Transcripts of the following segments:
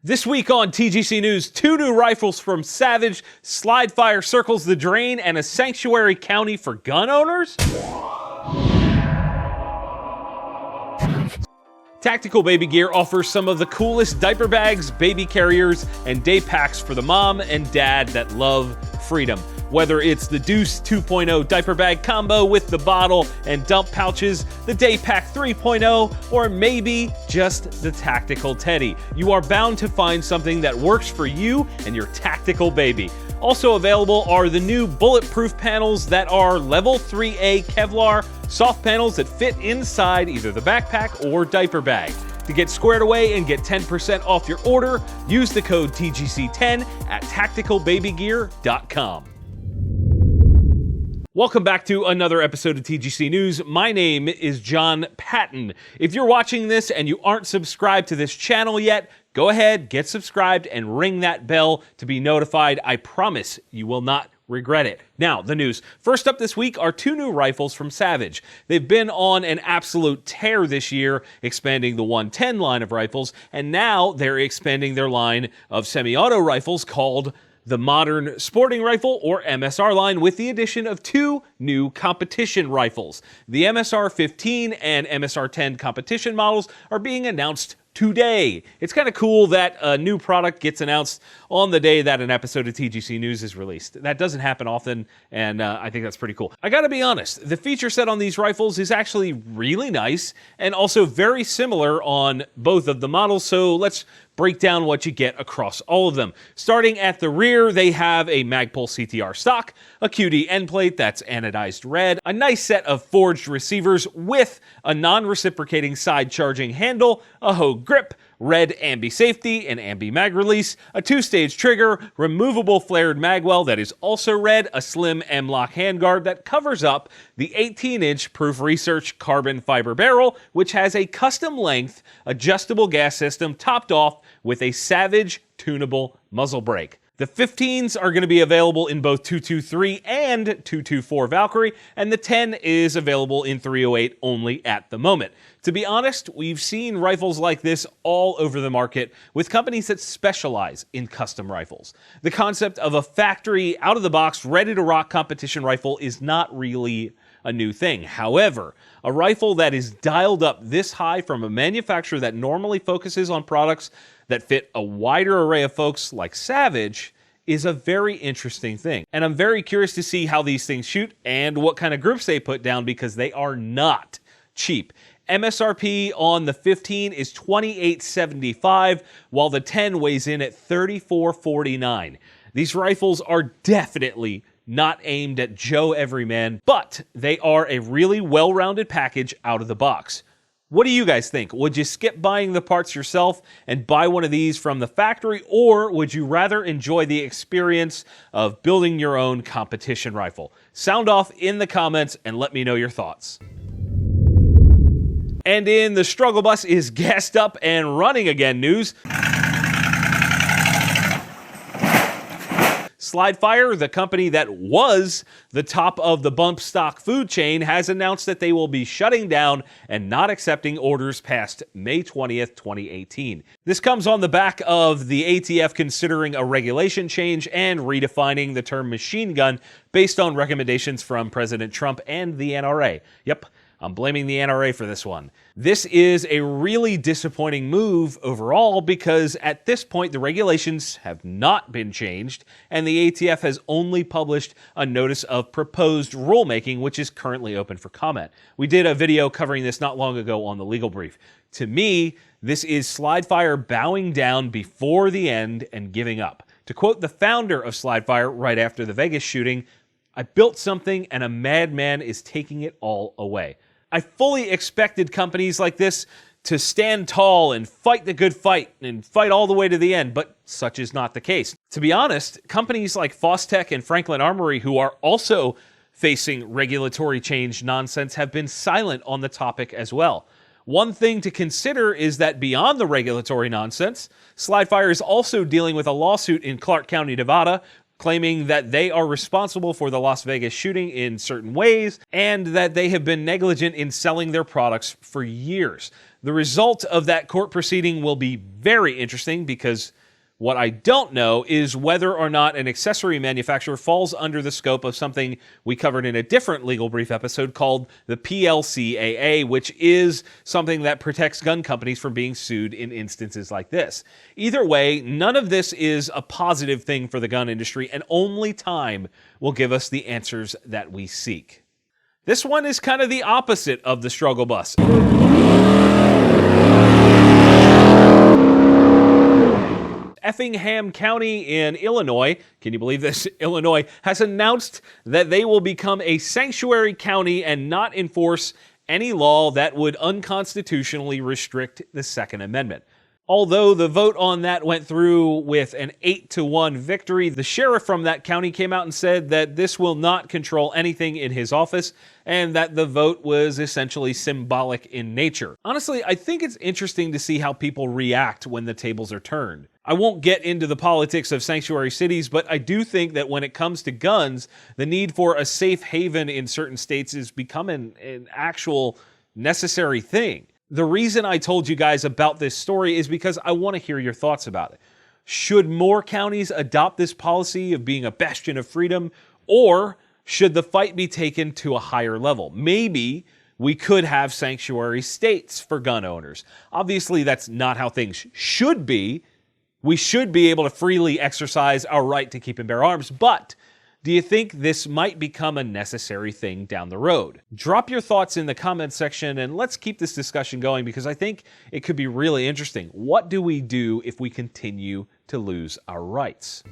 This week on TGC News, 2 new rifles from Savage, SlideFire circles the drain, and a sanctuary county for gun owners? Tactical Baby Gear offers some of the coolest diaper bags, baby carriers, and day packs for the mom and dad that love freedom. Whether it's the Deuce 2.0 diaper bag combo with the bottle and dump pouches, the Day Pack 3.0, or maybe just the Tactical Teddy, you are bound to find something that works for you and your tactical baby. Also available are the new bulletproof panels that are level 3A Kevlar soft panels that fit inside either the backpack or diaper bag. To get squared away and get 10% off your order, use the code TGC10 at tacticalbabygear.com. Welcome back to another episode of TGC News. My name is Jon Patton. If you're watching this and you aren't subscribed to this channel yet, go ahead, get subscribed, and ring that bell to be notified. I promise you will not regret it. Now, the news. First up this week are 2 new rifles from Savage. They've been on an absolute tear this year, expanding the 110 line of rifles, and now they're expanding their line of semi-auto rifles called the Modern Sporting Rifle, or MSR line, with the addition of 2 new competition rifles. The MSR-15 and MSR-10 competition models are being announced today. It's kind of cool that a new product gets announced on the day that an episode of TGC News is released. That doesn't happen often, and I think that's pretty cool. I gotta be honest, the feature set on these rifles is actually really nice, and also very similar on both of the models, so let's break down what you get across all of them. Starting at the rear, they have a Magpul CTR stock, a QD end plate that's anodized red, a nice set of forged receivers with a non-reciprocating side charging handle, a Hogue grip, red ambi safety and ambi mag release, a 2-stage trigger, removable flared magwell that is also red, a slim M-LOK handguard that covers up the 18-inch Proof Research carbon fiber barrel, which has a custom length adjustable gas system topped off with a Savage tunable muzzle brake. The 15s are going to be available in both 223 and 224 Valkyrie, and the 10 is available in 308 only at the moment. To be honest, we've seen rifles like this all over the market with companies that specialize in custom rifles. The concept of a factory, out-of-the-box, ready-to-rock competition rifle is not really a new thing. However, a rifle that is dialed up this high from a manufacturer that normally focuses on products that fit a wider array of folks like Savage is a very interesting thing. And I'm very curious to see how these things shoot and what kind of groups they put down, because they are not cheap. MSRP on the 15 is $28.75, while the 10 weighs in at $34.49. These rifles are definitely not aimed at Joe Everyman, but they are a really well-rounded package out of the box. What do you guys think? Would you skip buying the parts yourself and buy one of these from the factory, or would you rather enjoy the experience of building your own competition rifle? Sound off in the comments and let me know your thoughts. And in the struggle bus is gassed up and running again news. SlideFire, the company that was the top of the bump stock food chain, has announced that they will be shutting down and not accepting orders past May 20th, 2018. This comes on the back of the ATF considering a regulation change and redefining the term machine gun based on recommendations from President Trump and the NRA. Yep, I'm blaming the NRA for this one. This is a really disappointing move overall, because at this point the regulations have not been changed and the ATF has only published a notice of proposed rulemaking, which is currently open for comment. We did a video covering this not long ago on the legal brief. To me, this is SlideFire bowing down before the end and giving up. To quote the founder of SlideFire right after the Vegas shooting, "I built something and a madman is taking it all away." I fully expected companies like this to stand tall and fight the good fight and fight all the way to the end, but such is not the case. To be honest, companies like Fostech and Franklin Armory, who are also facing regulatory change nonsense, have been silent on the topic as well. One thing to consider is that beyond the regulatory nonsense, SlideFire is also dealing with a lawsuit in Clark County, Nevada, claiming that they are responsible for the Las Vegas shooting in certain ways and that they have been negligent in selling their products for years. The result of that court proceeding will be very interesting because what I don't know is whether or not an accessory manufacturer falls under the scope of something we covered in a different Legal Brief episode called the PLCAA, which is something that protects gun companies from being sued in instances like this. Either way, none of this is a positive thing for the gun industry, and only time will give us the answers that we seek. This one is kind of the opposite of the struggle bus. Effingham County in Illinois, can you believe this? Illinois has announced that they will become a sanctuary county and not enforce any law that would unconstitutionally restrict the Second Amendment. Although the vote on that went through with an 8-1 victory, the sheriff from that county came out and said that this will not control anything in his office and that the vote was essentially symbolic in nature. Honestly, I think it's interesting to see how people react when the tables are turned. I won't get into the politics of sanctuary cities, but I do think that when it comes to guns, the need for a safe haven in certain states is becoming an actual necessary thing. The reason I told you guys about this story is because I want to hear your thoughts about it. Should more counties adopt this policy of being a bastion of freedom, or should the fight be taken to a higher level? Maybe we could have sanctuary states for gun owners. Obviously, that's not how things should be. We should be able to freely exercise our right to keep and bear arms, but do you think this might become a necessary thing down the road? Drop your thoughts in the comments section and let's keep this discussion going because I think it could be really interesting. What do we do if we continue to lose our rights?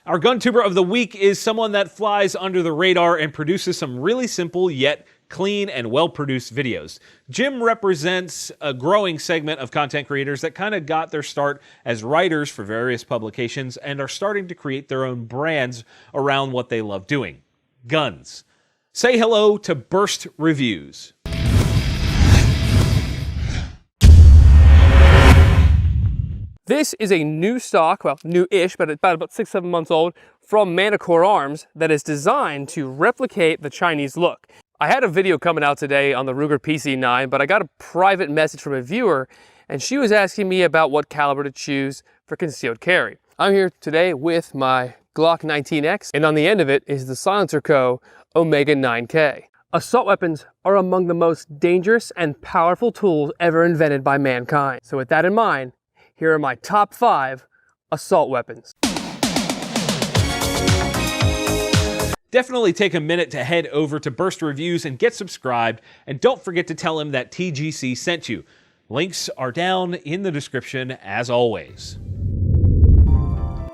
Our Guntuber of the week is someone that flies under the radar and produces some really simple yet clean and well-produced videos. Jim represents a growing segment of content creators that kind of got their start as writers for various publications and are starting to create their own brands around what they love doing: guns. Say hello to Burst Reviews. This is a new stock, well, new-ish, but about 6-7 months old, from Manticore Arms that is designed to replicate the Chinese look. I had a video coming out today on the Ruger PC9, but I got a private message from a viewer, and she was asking me about what caliber to choose for concealed carry. I'm here today with my Glock 19X, and on the end of it is the Silencer Co. Omega 9K. Assault weapons are among the most dangerous and powerful tools ever invented by mankind. So with that in mind, here are my top 5 assault weapons. Definitely take a minute to head over to Burst Reviews and get subscribed, and don't forget to tell him that TGC sent you. Links are down in the description as always.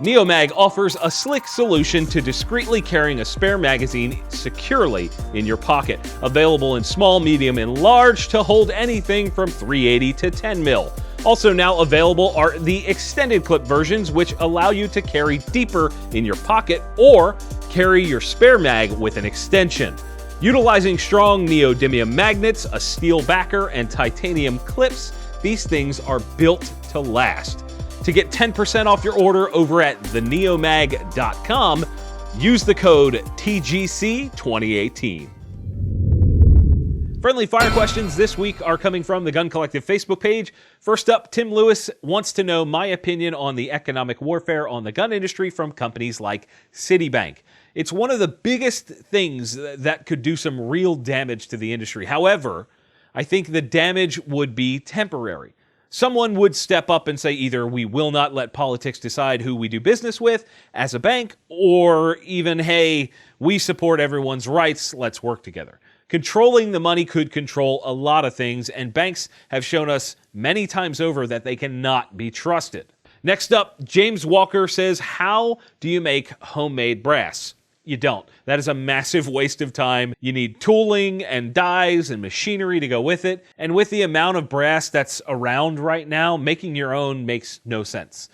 Neomag offers a slick solution to discreetly carrying a spare magazine securely in your pocket. Available in small, medium, and large to hold anything from 380 to 10 mil. Also now available are the extended clip versions, which allow you to carry deeper in your pocket or carry your spare mag with an extension. Utilizing strong neodymium magnets, a steel backer, and titanium clips, these things are built to last. To get 10% off your order over at theneomag.com, use the code TGC2018. Friendly fire questions this week are coming from the Gun Collective Facebook page. First up, Tim Lewis wants to know my opinion on the economic warfare on the gun industry from companies like Citibank. It's one of the biggest things that could do some real damage to the industry. However, I think the damage would be temporary. Someone would step up and say either we will not let politics decide who we do business with as a bank, or even, hey, we support everyone's rights, let's work together. Controlling the money could control a lot of things, and banks have shown us many times over that they cannot be trusted. Next up, James Walker says, how do you make homemade brass? You don't. That is a massive waste of time. You need tooling and dies and machinery to go with it. And with the amount of brass that's around right now, making your own makes no sense.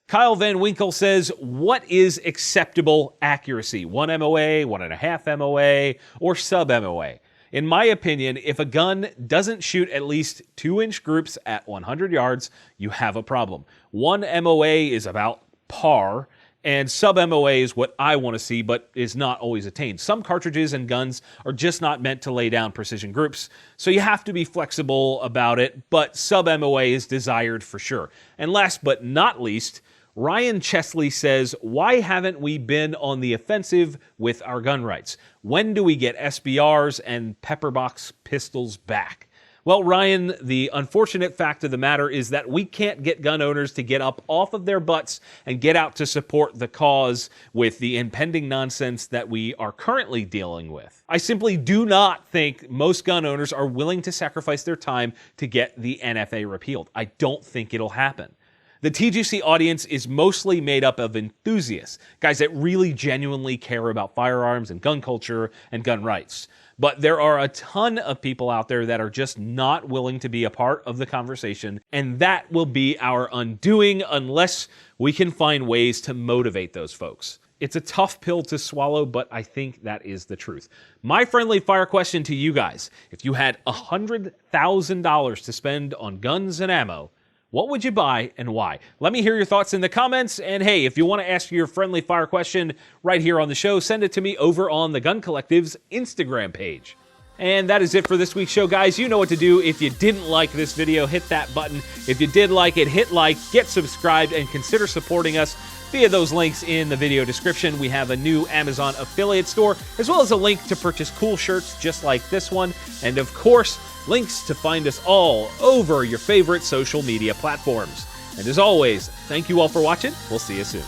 Kyle Van Winkle says, what is acceptable accuracy? 1 MOA, 1.5 MOA, or sub MOA? In my opinion, if a gun doesn't shoot at least 2-inch groups at 100 yards, you have a problem. 1 MOA is about par, and sub-MOA is what I want to see, but is not always attained. Some cartridges and guns are just not meant to lay down precision groups, so you have to be flexible about it, but sub-MOA is desired for sure. And last but not least, Ryan Chesley says, why haven't we been on the offensive with our gun rights? When do we get SBRs and pepperbox pistols back? Well, Ryan, the unfortunate fact of the matter is that we can't get gun owners to get up off of their butts and get out to support the cause with the impending nonsense that we are currently dealing with. I simply do not think most gun owners are willing to sacrifice their time to get the NFA repealed. I don't think it'll happen. The TGC audience is mostly made up of enthusiasts, guys that really genuinely care about firearms and gun culture and gun rights. But there are a ton of people out there that are just not willing to be a part of the conversation, and that will be our undoing unless we can find ways to motivate those folks. It's a tough pill to swallow, but I think that is the truth. My friendly fire question to you guys, if you had $100,000 to spend on guns and ammo, what would you buy and why? Let me hear your thoughts in the comments. And hey, if you want to ask your friendly fire question right here on the show, send it to me over on the Gun Collective's Instagram page. And that is it for this week's show, guys. You know what to do. If you didn't like this video, hit that button. If you did like it, hit like, get subscribed, and consider supporting us via those links in the video description. We have a new Amazon affiliate store, as well as a link to purchase cool shirts just like this one. And of course, links to find us all over your favorite social media platforms. And as always, thank you all for watching. We'll see you soon.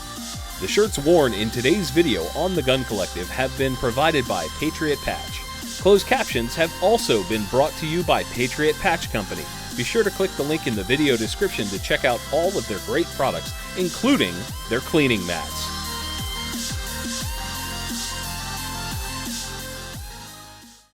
The shirts worn in today's video on the Gun Collective have been provided by Patriot Patch. Closed captions have also been brought to you by Patriot Patch Company. Be sure to click the link in the video description to check out all of their great products, including their cleaning mats.